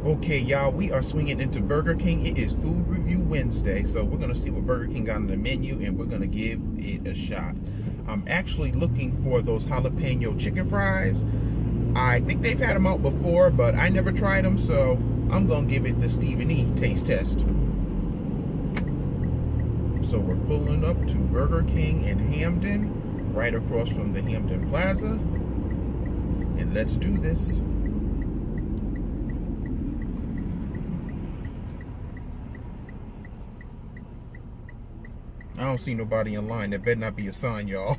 Okay, y'all, we are swinging into Burger King. It is Food Review Wednesday, so we're going to see what Burger King got on the menu, and we're going to give it a shot. I'm actually looking for those jalapeno chicken fries. I think they've had them out before, but I never tried them, so I'm going to give it the Stephen E. taste test. So we're pulling up to Burger King in Hamden, right across from the Hamden Plaza, and let's do this. I don't see nobody in line. That better not be a sign, y'all.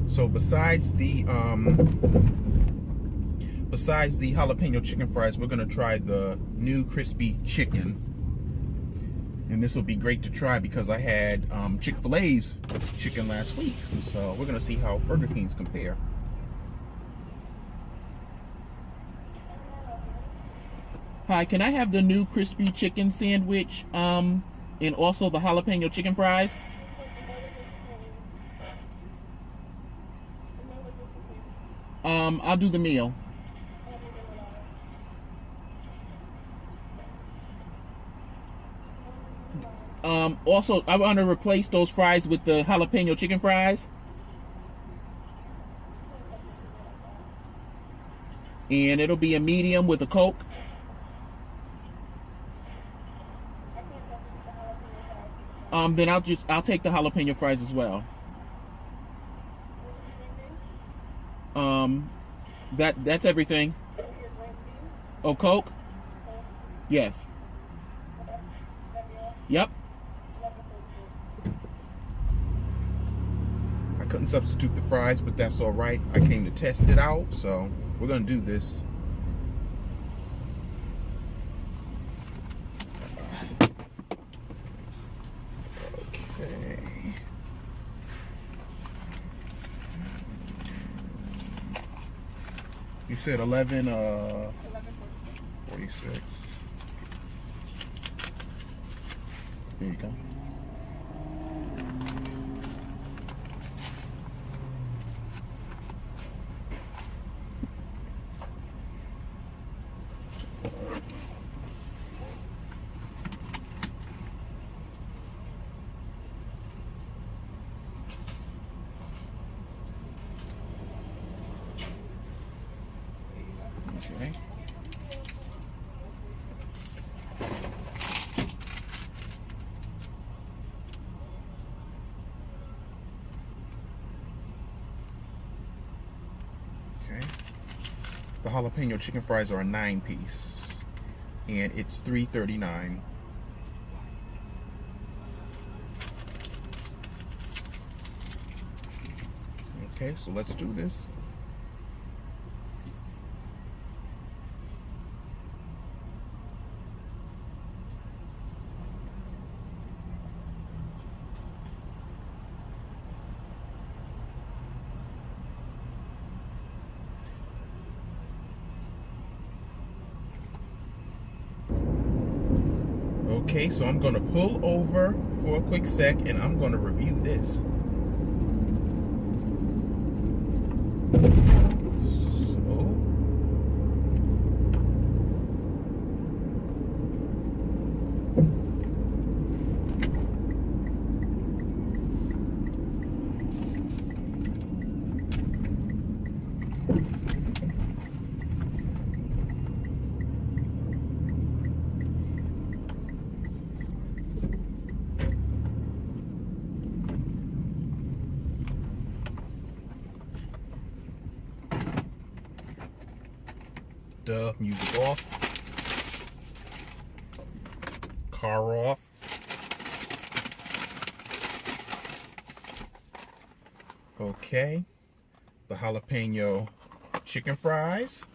So besides the jalapeno chicken fries, we're gonna try the new crispy chicken, and this will be great to try because I had Chick-fil-A's chicken last week. So we're gonna see how Burger King's compare. Hi, can I have the new crispy chicken sandwich and also the jalapeno chicken fries? I'll do the meal. Also, I want to replace those fries with the jalapeno chicken fries. And it'll be a medium with a Coke. Then I'll take the jalapeno fries as well. That's everything. Oh, Coke? Yes. Yep. I couldn't substitute the fries, but that's all right. I came to test it out, so we're gonna do this. Okay. You said 11:46. There you go. Okay. Okay. The jalapeno chicken fries are a 9-piece, and it's $3.39. Okay, so let's do this. Okay, so I'm gonna pull over for a quick sec and I'm gonna review this. Music off, car off. Okay, the jalapeno chicken fries.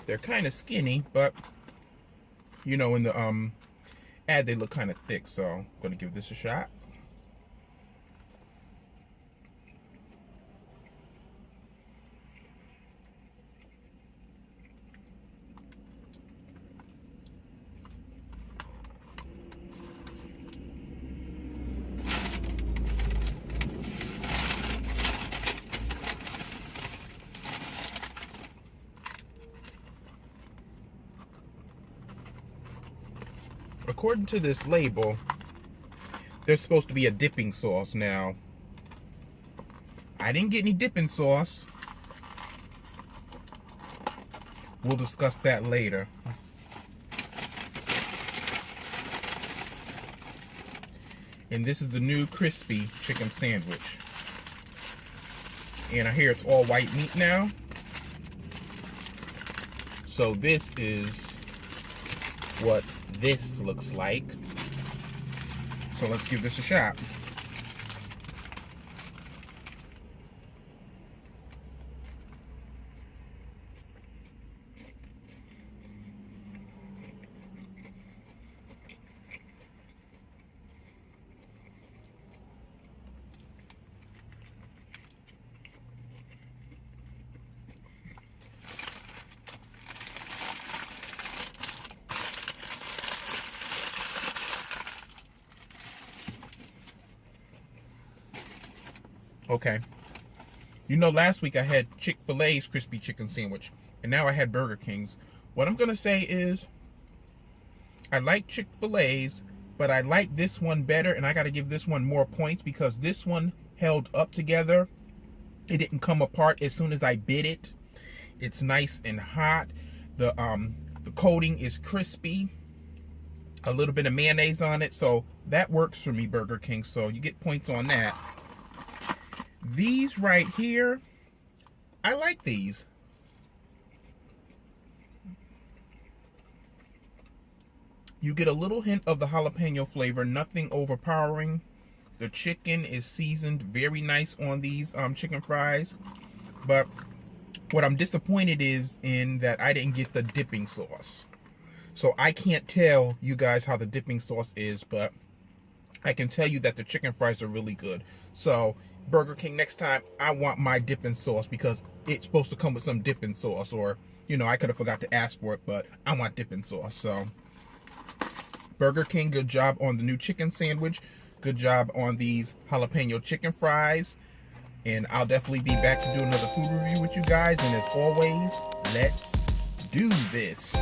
They're kind of skinny, but you know, in the ad they look kind of thick, so I'm gonna give this a shot. According to this label, there's supposed to be a dipping sauce. Now, I didn't get any dipping sauce. We'll discuss that later. And this is the new crispy chicken sandwich. And I hear it's all white meat now. So this is what this looks like. So let's give this a shot. Okay. You know, last week I had Chick-fil-A's crispy chicken sandwich, and now I had Burger King's. What I'm going to say is, I like Chick-fil-A's, but I like this one better, and I got to give this one more points because this one held up together. It didn't come apart as soon as I bit it. It's nice and hot. The coating is crispy. A little bit of mayonnaise on it, so that works for me, Burger King, so you get points on that. These right here, I like these. You get a little hint of the jalapeno flavor, nothing overpowering. The chicken is seasoned very nice on these chicken fries. But what I'm disappointed is in that I didn't get the dipping sauce. So I can't tell you guys how the dipping sauce is, but I can tell you that the chicken fries are really good. So Burger King, next time I want my dipping sauce because it's supposed to come with some dipping sauce, or you know, I could have forgot to ask for it, but I want dipping sauce. So Burger King, good job on the new chicken sandwich, good job on these jalapeno chicken fries, and I'll definitely be back to do another food review with you guys. And as always, let's do this.